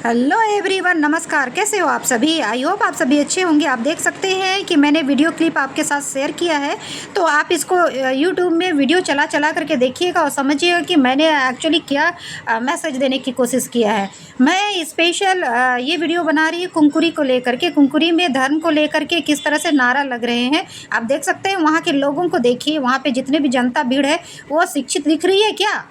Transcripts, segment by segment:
Hello everyone, नमस्कार। कैसे हो आप सभी? आई होप आप सभी अच्छे होंगे। आप देख सकते हैं कि मैंने वीडियो क्लिप आपके साथ शेयर किया है, तो आप इसको यूट्यूब में वीडियो चला चला करके देखिएगा और समझिएगा कि मैंने एक्चुअली क्या मैसेज देने की कोशिश किया है। मैं स्पेशल ये वीडियो बना रही हूँ कुंकुरी को लेकर के, कुंकुरी में धर्म को लेकर के किस तरह से नारा लग रहे हैं। आप देख सकते हैं वहाँ के लोगों को, देखिए वहाँ पे जितने भी जनता भीड़ है वो शिक्षित दिख रही है क्या?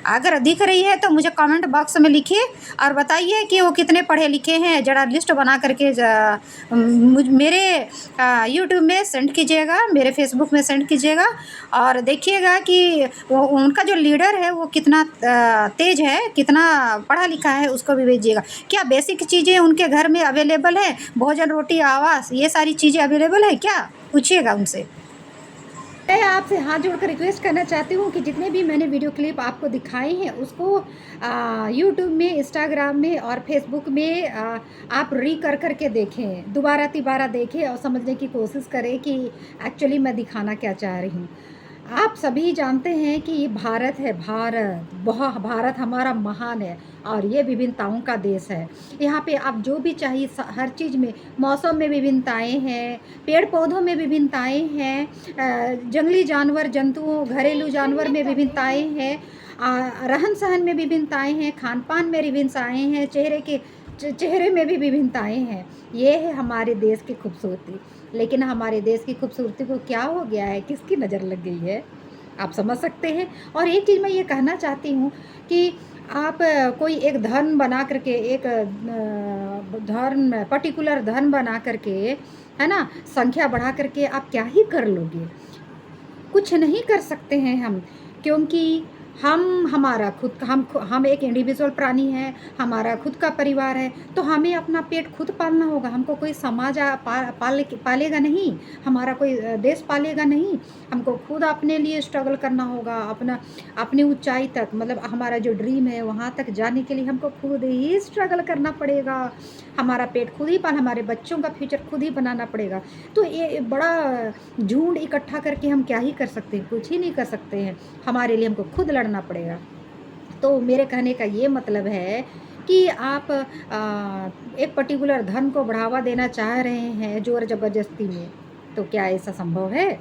अगर दिख रही है तो मुझे कमेंट बॉक्स में लिखिए और बताइए कि वो कितने पढ़े लिखे हैं। ज़रा लिस्ट बना करके मेरे यूट्यूब में सेंड कीजिएगा, मेरे फेसबुक में सेंड कीजिएगा और देखिएगा कि वो उनका जो लीडर है वो कितना तेज है, कितना पढ़ा लिखा है, उसको भी भेजिएगा। क्या बेसिक चीज़ें उनके घर में अवेलेबल है? भोजन, रोटी, आवास, ये सारी चीज़ें अवेलेबल है क्या? पूछिएगा उनसे। मैं आपसे हाथ जोड़कर रिक्वेस्ट करना चाहती हूँ कि जितने भी मैंने वीडियो क्लिप आपको दिखाए हैं उसको यूट्यूब में, इंस्टाग्राम में और फेसबुक में आप कर करके देखें, दोबारा तिबारा देखें और समझने की कोशिश करें कि एक्चुअली मैं दिखाना क्या चाह रही हूँ। आप सभी जानते हैं कि ये भारत है, भारत हमारा महान है और ये विभिन्नताओं का देश है। यहाँ पे आप जो भी चाहिए हर चीज़ में, मौसम में विभिन्नताएं हैं, पेड़ पौधों में विभिन्नताएं हैं, जंगली जानवर, जंतुओं, घरेलू जानवर में विभिन्नताएं हैं, रहन सहन में विभिन्नताएं हैं, खान पान में विभिन्नताएं हैं, चेहरे में भी विभिन्नताएं हैं। ये है हमारे देश की खूबसूरती। लेकिन हमारे देश की खूबसूरती को क्या हो गया है, किसकी नज़र लग गई है, आप समझ सकते हैं। और एक चीज़ मैं ये कहना चाहती हूँ कि आप कोई एक धर्म बना करके, एक धर्म, पर्टिकुलर धर्म बना करके, है ना, संख्या बढ़ा करके आप क्या ही कर लोगे? कुछ नहीं कर सकते हैं हम, क्योंकि हमारा खुद का हम एक इंडिविजुअल प्राणी हैं, हमारा खुद का परिवार है, तो हमें अपना पेट खुद पालना होगा। हमको कोई समाज पालेगा नहीं, हमारा कोई देश पालेगा नहीं। हमको खुद अपने लिए स्ट्रगल करना होगा, अपनी ऊंचाई तक, मतलब हमारा जो ड्रीम है वहाँ तक जाने के लिए हमको खुद ही स्ट्रगल करना पड़ेगा। हमारा पेट खुद ही हमारे बच्चों का फ्यूचर खुद ही बनाना पड़ेगा। तो ये बड़ा झुंड इकट्ठा करके हम क्या ही कर सकते हैं? कुछ ही नहीं कर सकते हैं। हमारे लिए हमको खुद लड़ना पड़ेगा। तो मेरे कहने का ये मतलब है कि आप एक पर्टिकुलर धर्म को बढ़ावा देना चाह रहे हैं ज़ोर ज़बरदस्ती में, तो क्या ऐसा संभव है?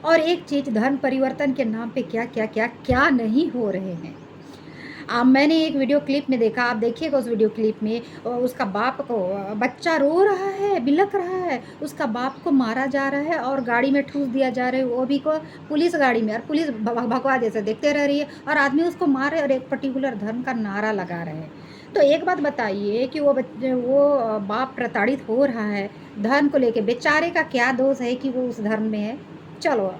और एक चीज़, धर्म परिवर्तन के नाम पे क्या क्या क्या क्या नहीं हो रहे हैं। मैंने एक वीडियो क्लिप में देखा, आप देखिएगा उस वीडियो क्लिप में, उसका बाप को, बच्चा रो रहा है, बिलख रहा है, उसका बाप को मारा जा रहा है और गाड़ी में ठूस दिया जा रहा है, वो भी को पुलिस गाड़ी में, और पुलिस भगवा जैसे देखते रह रही है और आदमी उसको मार रहे और एक पर्टिकुलर धर्म का नारा लगा रहे हैं। तो एक बात बताइए कि वो बाप प्रताड़ित हो रहा है धर्म को लेके, बेचारे का क्या दोष है कि वो उस धर्म में है? चलो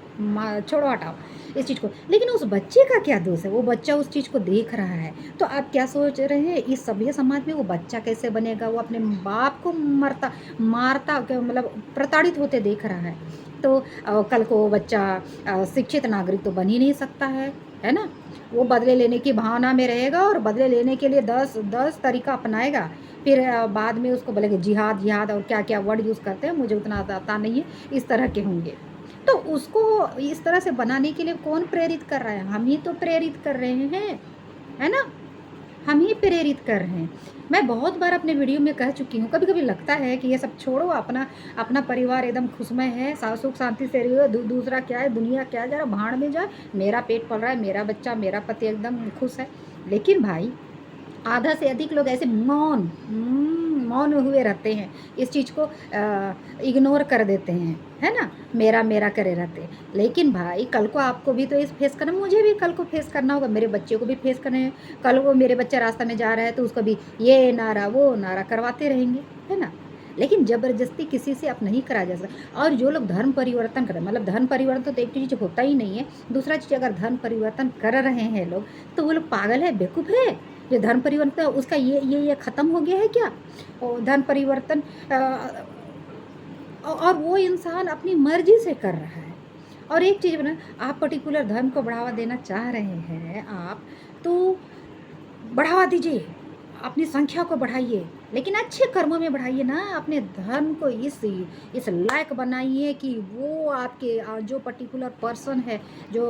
छोड़ो, हटाओ इस चीज़ को। लेकिन उस बच्चे का क्या दोष है? वो बच्चा उस चीज़ को देख रहा है। तो आप क्या सोच रहे हैं, इस सभ्य समाज में वो बच्चा कैसे बनेगा? वो अपने बाप को मारता मतलब प्रताड़ित होते देख रहा है। तो कल को वो बच्चा शिक्षित नागरिक तो बन ही नहीं सकता है ना? वो बदले लेने की भावना में रहेगा और बदले लेने के लिए 10 तरीका अपनाएगा। फिर बाद में उसको बोलेंगे जिहाद और क्या क्या वर्ड यूज़ करते हैं, मुझे उतना आता नहीं है, इस तरह के होंगे। तो उसको इस तरह से बनाने के लिए कौन प्रेरित कर रहा है? हम ही तो प्रेरित कर रहे हैं, है ना? हम ही प्रेरित कर रहे हैं। मैं बहुत बार अपने वीडियो में कह चुकी हूँ, कभी कभी लगता है कि ये सब छोड़ो, अपना अपना परिवार एकदम खुशमय है, सुख शांति से रहिए, दूसरा क्या है, दुनिया क्या है, जरा भाड़ में जाए, मेरा पेट पल रहा है, मेरा बच्चा, मेरा पति एकदम खुश है। लेकिन भाई, आधा से अधिक लोग ऐसे मौन हुए रहते हैं, इस चीज़ को इग्नोर कर देते हैं, है ना, मेरा मेरा करे रहते हैं। लेकिन भाई, कल को आपको भी तो इस फेस करना, मुझे भी कल को फेस करना होगा, मेरे बच्चे को भी फेस करना है। कल को मेरे बच्चा रास्ता में जा रहा है तो उसको भी ये नारा वो नारा करवाते रहेंगे, है ना? लेकिन ज़बरदस्ती किसी से आप नहीं करा जा सकता। और जो लोग धर्म परिवर्तन करें, मतलब धर्म परिवर्तन तो एक चीज़ होता ही नहीं है, दूसरा चीज़, अगर धर्म परिवर्तन कर रहे हैं लोग तो वो लोग पागल है, बेवकूफ़ है। जो धर्म परिवर्तन उसका ये ख़त्म हो गया है क्या? और धर्म परिवर्तन और वो इंसान अपनी मर्जी से कर रहा है। और एक चीज़ बना, आप पर्टिकुलर धर्म को बढ़ावा देना चाह रहे हैं आप, तो बढ़ावा दीजिए, अपनी संख्या को बढ़ाइए, लेकिन अच्छे कर्मों में बढ़ाइए ना। अपने धर्म को इस लायक बनाइए कि वो आपके जो पर्टिकुलर पर्सन है, जो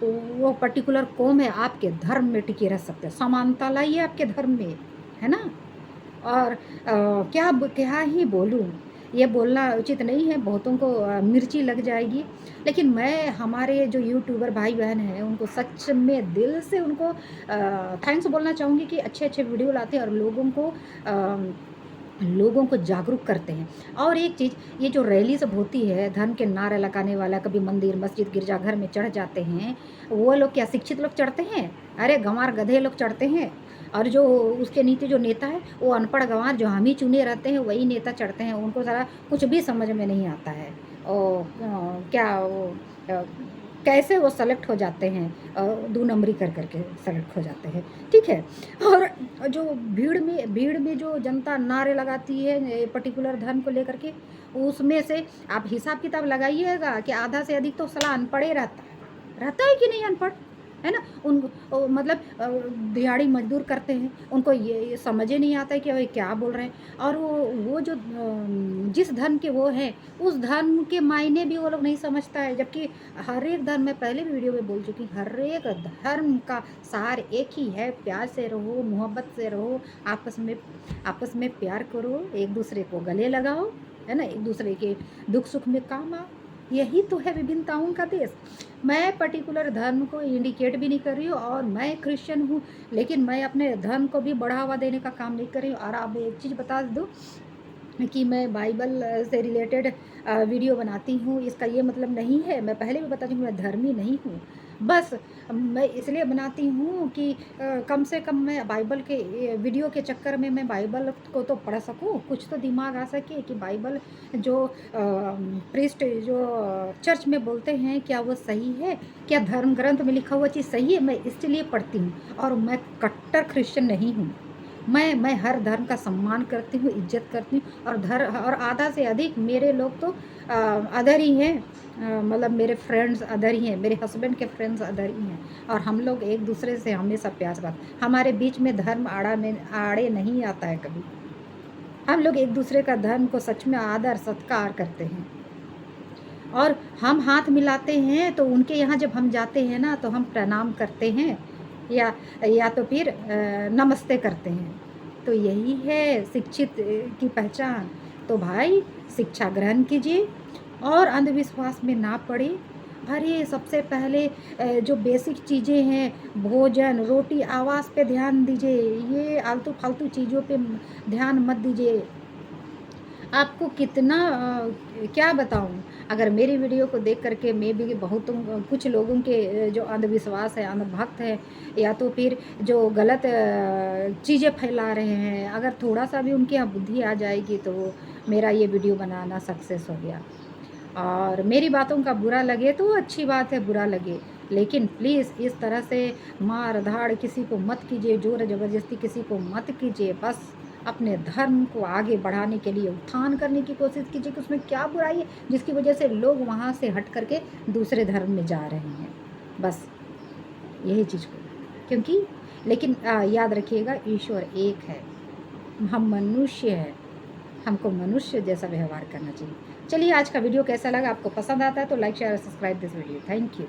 वो पर्टिकुलर कौम है, आपके धर्म में टिके रह सकते हैं। समानता लाइए आपके धर्म में, है ना? और क्या ही बोलूँ, ये बोलना उचित नहीं है, बहुतों को मिर्ची लग जाएगी। लेकिन मैं हमारे जो यूट्यूबर भाई-बहन हैं, उनको सच में दिल से उनको थैंक्स बोलना चाहूँगी कि अच्छे-अच्छे वीडियो लाते हैं और लोगों को जागरूक करते हैं। और एक चीज़, ये जो रैली सब होती है, धर्म के नारे लगाने वाला, कभी मंदिर, मस्जिद, गिरजाघर में चढ़ जाते हैं, वो लोग क्या शिक्षित लोग चढ़ते हैं? अरे गँवार गधे लोग चढ़ते हैं। और जो उसके नीचे जो नेता है, वो अनपढ़ गँवार जो हम ही चुने रहते हैं, वही नेता चढ़ते हैं। उनको सारा कुछ भी समझ में नहीं आता है। क्या वो अ, कैसे वो सेलेक्ट हो जाते हैं, 2 नंबरी कर के सेलेक्ट हो जाते हैं, ठीक है। और जो भीड़ में जो जनता नारे लगाती है पर्टिकुलर धर्म को लेकर के, उसमें से आप हिसाब किताब लगाइएगा कि आधा से अधिक तो साला अनपढ़ ही रहता है कि नहीं अनपढ़, है ना। मतलब दिहाड़ी मजदूर करते हैं, उनको ये समझ ही नहीं आता है कि भाई क्या बोल रहे हैं। और वो जो जिस धर्म के वो हैं, उस धर्म के मायने भी वो लोग नहीं समझता है। जबकि हर एक धर्म, मैं पहले भी वीडियो में बोल चुकी हूँ, हर एक धर्म का सार एक ही है, प्यार से रहो, मोहब्बत से रहो, आपस में प्यार करो, एक दूसरे को गले लगाओ, है ना, एक दूसरे के दुख सुख में काम आओ। यही तो है विभिन्नताओं का देश। मैं पर्टिकुलर धर्म को इंडिकेट भी नहीं कर रही हूँ, और मैं क्रिश्चियन हूँ, लेकिन मैं अपने धर्म को भी बढ़ावा देने का काम नहीं कर रही हूँ। और आप एक चीज़ बता दूँ कि मैं बाइबल से रिलेटेड वीडियो बनाती हूँ, इसका ये मतलब नहीं है, मैं पहले भी बता दूँ कि मैं धर्मी नहीं हूँ। बस मैं इसलिए बनाती हूँ कि कम से कम मैं बाइबल के वीडियो के चक्कर में मैं बाइबल को तो पढ़ सकूँ, कुछ तो दिमाग आ सके कि बाइबल जो प्रीस्ट जो चर्च में बोलते हैं, क्या वो सही है? क्या धर्म ग्रंथ में लिखा हुआ चीज़ सही है? मैं इसलिए पढ़ती हूँ। और मैं कट्टर क्रिश्चियन नहीं हूँ। मैं हर धर्म का सम्मान करती हूँ, इज्जत करती हूँ, और आधा से अधिक मेरे लोग तो अदर ही हैं। मतलब मेरे फ्रेंड्स अदर ही हैं, मेरे हस्बैंड के फ्रेंड्स अदर ही हैं, और हम लोग एक दूसरे से हमेशा प्यार बात, हमारे बीच में धर्म आड़े नहीं आता है कभी। हम लोग एक दूसरे का धर्म को सच में आदर सत्कार करते हैं। और हम हाथ मिलाते हैं तो उनके यहाँ जब हम जाते हैं ना, तो हम प्रणाम करते हैं, या तो फिर नमस्ते करते हैं। तो यही है शिक्षित की पहचान। तो भाई शिक्षा ग्रहण कीजिए और अंधविश्वास में ना पड़े। अरे सबसे पहले जो बेसिक चीज़ें हैं, भोजन, रोटी, आवास पे ध्यान दीजिए, ये आलतू फालतू चीज़ों पे ध्यान मत दीजिए। आपको कितना क्या बताऊँ, अगर मेरी वीडियो को देख कर के मैं भी बहुतों कुछ लोगों के जो अंधविश्वास है, अंधभक्त है, या तो फिर जो गलत चीज़ें फैला रहे हैं, अगर थोड़ा-सा भी उनके यहाँ बुद्धि आ जाएगी तो मेरा ये वीडियो बनाना सक्सेस हो गया। और मेरी बातों का बुरा लगे तो अच्छी बात है, बुरा लगे, लेकिन प्लीज़ इस तरह से मार-धाड़ किसी को मत कीजिए, ज़ोर-ज़बरदस्ती किसी को मत कीजिए। बस अपने धर्म को आगे बढ़ाने के लिए उत्थान करने की कोशिश कीजिए कि उसमें क्या बुराई है, जिसकी वजह से लोग वहाँ से हट कर के दूसरे धर्म में जा रहे हैं। बस यही चीज़ को, क्योंकि लेकिन याद रखिएगा, ईश्वर एक है, हम मनुष्य हैं, हमको मनुष्य जैसा व्यवहार करना चाहिए। चलिए, आज का वीडियो कैसा लगा? आपको पसंद आता है तो लाइक, शेयर और subscribe this video. Thank you.